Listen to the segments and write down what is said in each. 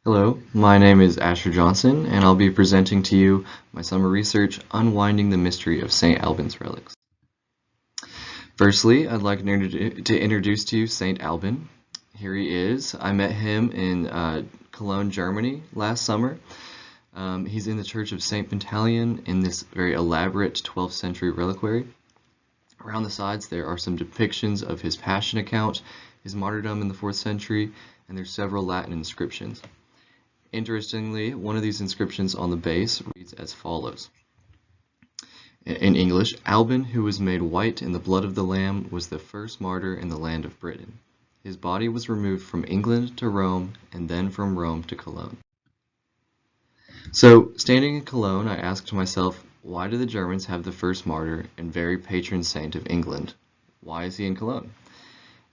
Hello, my name is Asher Johnson, and I'll be presenting to you my summer research, Unwinding the Mystery of St. Alban's Relics. Firstly, I'd like to introduce to you St. Alban. Here he is. I met him in Cologne, Germany last summer. He's in the Church of St. Pantaleon in this very elaborate 12th century reliquary. Around the sides there are some depictions of his passion account, his martyrdom in the 4th century, and there's several Latin inscriptions. Interestingly, one of these inscriptions on the base reads as follows. In English, Alban, who was made white in the blood of the Lamb, was the first martyr in the land of Britain. His body was removed from England to Rome, and then from Rome to Cologne. So, standing in Cologne, I asked myself, why do the Germans have the first martyr and very patron saint of England? Why is he in Cologne?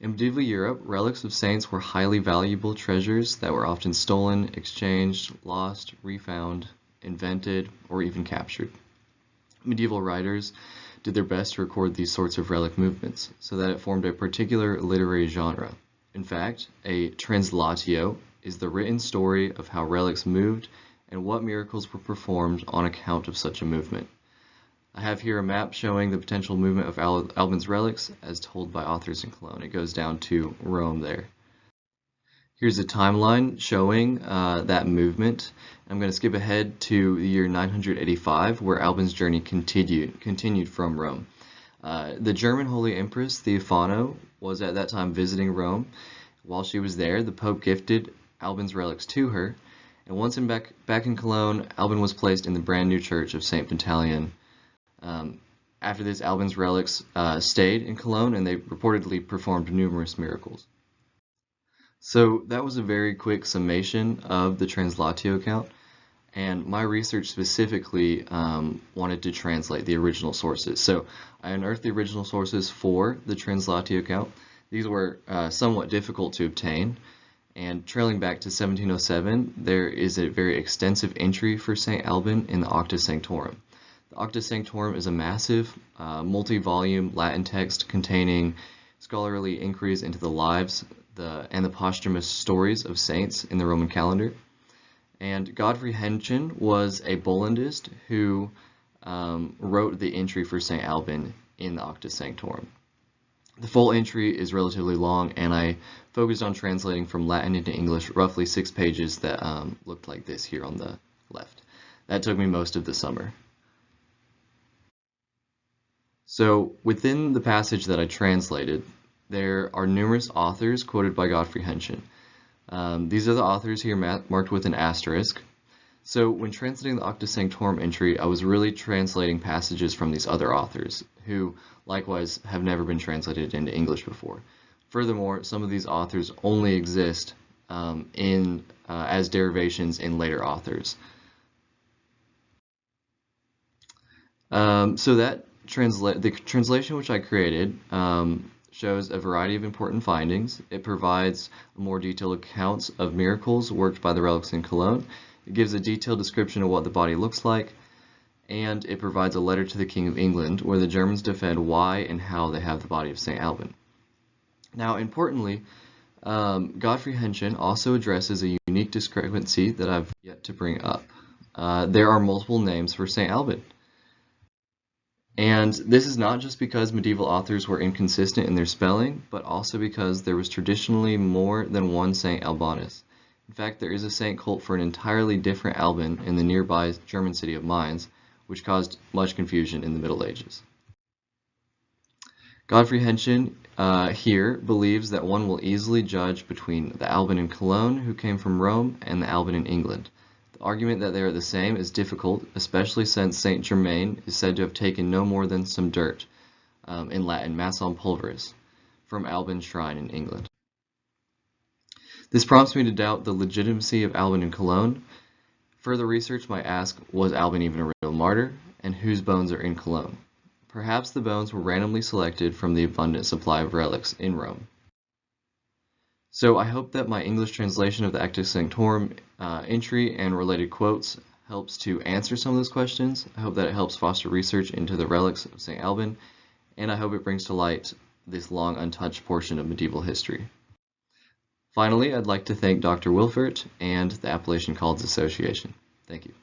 In medieval Europe, relics of saints were highly valuable treasures that were often stolen, exchanged, lost, refound, invented, or even captured. Medieval writers did their best to record these sorts of relic movements, so that it formed a particular literary genre. In fact, a translatio is the written story of how relics moved and what miracles were performed on account of such a movement. I have here a map showing the potential movement of Alban's relics as told by authors in Cologne. It goes down to Rome there. Here's a timeline showing that movement. I'm going to skip ahead to the year 985 where Alban's journey continued from Rome. The German Holy Empress Theophano was at that time visiting Rome. While she was there, the Pope gifted Alban's relics to her, and once back in Cologne, Alban was placed in the brand new church of St. Pantaleon. After this, Alban's relics stayed in Cologne, and they reportedly performed numerous miracles. So that was a very quick summation of the translatio account, and my research specifically wanted to translate the original sources. So I unearthed the original sources for the translatio account. These were somewhat difficult to obtain, and trailing back to 1707, there is a very extensive entry for St. Alban in the Octa Sanctorum. The Octa Sanctorum is a massive, multi-volume Latin text containing scholarly inquiries into the lives and the posthumous stories of saints in the Roman calendar. And Godfrey Henschen was a Bollandist who wrote the entry for St. Alban in the Octa Sanctorum. The full entry is relatively long, and I focused on translating from Latin into English roughly 6 pages that looked like this here on the left. That took me most of the summer. So within the passage that I translated, there are numerous authors quoted by Godfrey Henschen. These are the authors here marked with an asterisk. So when translating the Octa Sanctorum entry, I was really translating passages from these other authors, who likewise have never been translated into English before. Furthermore, some of these authors only exist as derivations in later authors. So that the translation which I created shows a variety of important findings. It provides more detailed accounts of miracles worked by the relics in Cologne. It gives a detailed description of what the body looks like, and it provides a letter to the King of England where the Germans defend why and how they have the body of St. Alban. Now, importantly, Godfrey Henschen also addresses a unique discrepancy that I've yet to bring up. There are multiple names for St. Alban. And this is not just because medieval authors were inconsistent in their spelling, but also because there was traditionally more than one St. Albanus. In fact, there is a saint cult for an entirely different Alban in the nearby German city of Mainz, which caused much confusion in the Middle Ages. Godfrey Henschen here believes that one will easily judge between the Alban in Cologne, who came from Rome, and the Alban in England. The argument that they are the same is difficult, especially since Saint Germain is said to have taken no more than some dirt, in Latin massam pulveris, from Alban's shrine in England. This prompts me to doubt the legitimacy of Alban in Cologne. Further research might ask, was Alban even a real martyr, and whose bones are in Cologne? Perhaps the bones were randomly selected from the abundant supply of relics in Rome. So I hope that my English translation of the Octa Sanctorum entry and related quotes helps to answer some of those questions. I hope that it helps foster research into the relics of St. Alban, and I hope it brings to light this long untouched portion of medieval history. Finally, I'd like to thank Dr. Wilfert and the Appalachian Colleges Association. Thank you.